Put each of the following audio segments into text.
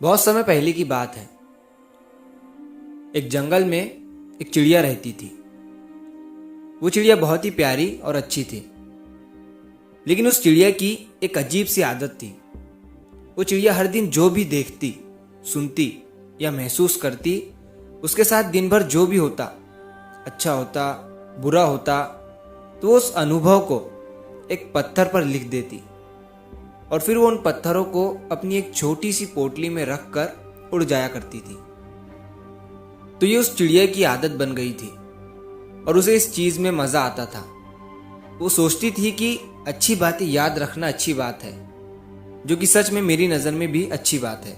बहुत समय पहले की बात है। एक जंगल में एक चिड़िया रहती थी। वो चिड़िया बहुत ही प्यारी और अच्छी थी, लेकिन उस चिड़िया की एक अजीब सी आदत थी। वो चिड़िया हर दिन जो भी देखती, सुनती या महसूस करती, उसके साथ दिन भर जो भी होता, अच्छा होता, बुरा होता, तो वो उस अनुभव को एक पत्थर पर लिख देती और फिर वो उन पत्थरों को अपनी एक छोटी सी पोटली में रखकर उड़ जाया करती थी। तो ये उस चिड़िया की आदत बन गई थी और उसे इस चीज में मजा आता था। वो सोचती थी कि अच्छी बातें याद रखना अच्छी बात है, जो कि सच में मेरी नजर में भी अच्छी बात है।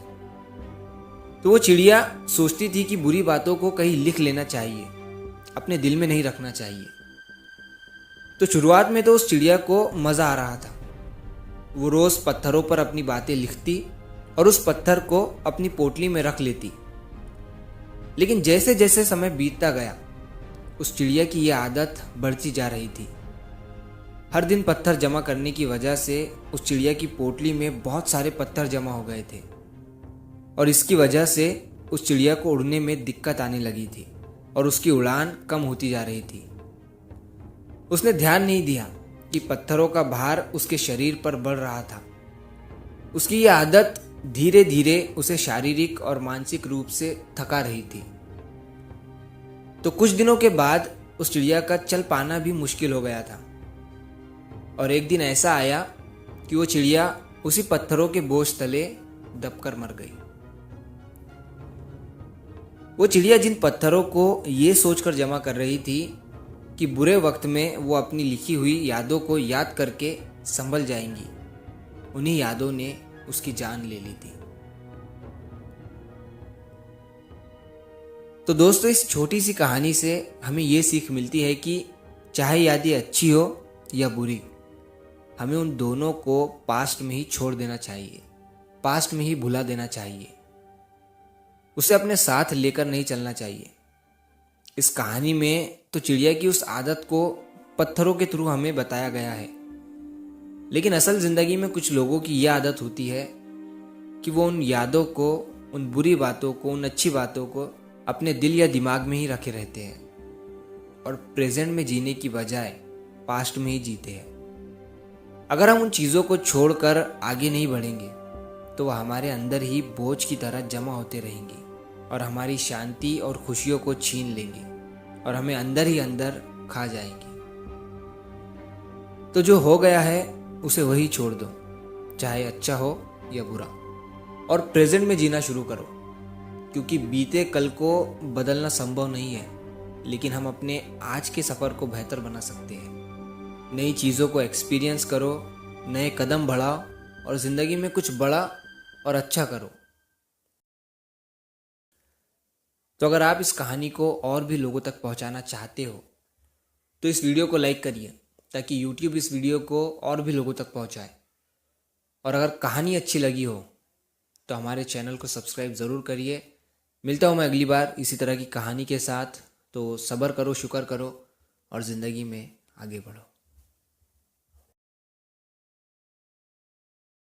तो वो चिड़िया सोचती थी कि बुरी बातों को कहीं लिख लेना चाहिए, अपने दिल में नहीं रखना चाहिए। तो शुरुआत में तो उस चिड़िया को मजा आ रहा था। वो रोज पत्थरों पर अपनी बातें लिखती और उस पत्थर को अपनी पोटली में रख लेती। लेकिन जैसे जैसे समय बीतता गया, उस चिड़िया की यह आदत बढ़ती जा रही थी। हर दिन पत्थर जमा करने की वजह से उस चिड़िया की पोटली में बहुत सारे पत्थर जमा हो गए थे और इसकी वजह से उस चिड़िया को उड़ने में दिक्कत आने लगी थी और उसकी उड़ान कम होती जा रही थी। उसने ध्यान नहीं दिया कि पत्थरों का भार उसके शरीर पर बढ़ रहा था। उसकी यह आदत धीरे धीरे उसे शारीरिक और मानसिक रूप से थका रही थी। तो कुछ दिनों के बाद उस चिड़िया का चल पाना भी मुश्किल हो गया था और एक दिन ऐसा आया कि वो चिड़िया उसी पत्थरों के बोझ तले दबकर मर गई। वो चिड़िया जिन पत्थरों को ये सोचकर जमा कर रही थी कि बुरे वक्त में वो अपनी लिखी हुई यादों को याद करके संभल जाएंगी, उन्हीं यादों ने उसकी जान ले ली थी। तो दोस्तों, इस छोटी सी कहानी से हमें ये सीख मिलती है कि चाहे यादें अच्छी हो या बुरी, हमें उन दोनों को पास्ट में ही छोड़ देना चाहिए, पास्ट में ही भुला देना चाहिए, उसे अपने साथ लेकर नहीं चलना चाहिए। इस कहानी में तो चिड़िया की उस आदत को पत्थरों के थ्रू हमें बताया गया है, लेकिन असल जिंदगी में कुछ लोगों की यह आदत होती है कि वो उन यादों को, उन बुरी बातों को, उन अच्छी बातों को अपने दिल या दिमाग में ही रखे रहते हैं और प्रेजेंट में जीने की बजाय पास्ट में ही जीते हैं। अगर हम उन चीज़ों को छोड़कर आगे नहीं बढ़ेंगे तो वह हमारे अंदर ही बोझ की तरह जमा होते रहेंगे और हमारी शांति और खुशियों को छीन लेंगे और हमें अंदर ही अंदर खा जाएंगे। तो जो हो गया है उसे वही छोड़ दो, चाहे अच्छा हो या बुरा, और प्रेजेंट में जीना शुरू करो, क्योंकि बीते कल को बदलना संभव नहीं है, लेकिन हम अपने आज के सफ़र को बेहतर बना सकते हैं। नई चीज़ों को एक्सपीरियंस करो, नए कदम बढ़ाओ और ज़िंदगी में कुछ बड़ा और अच्छा करो। तो अगर आप इस कहानी को और भी लोगों तक पहुंचाना चाहते हो तो इस वीडियो को लाइक करिए, ताकि YouTube इस वीडियो को और भी लोगों तक पहुंचाए। और अगर कहानी अच्छी लगी हो तो हमारे चैनल को सब्सक्राइब ज़रूर करिए। मिलता हूँ मैं अगली बार इसी तरह की कहानी के साथ। तो सब्र करो, शुक्र करो और ज़िंदगी में आगे बढ़ो।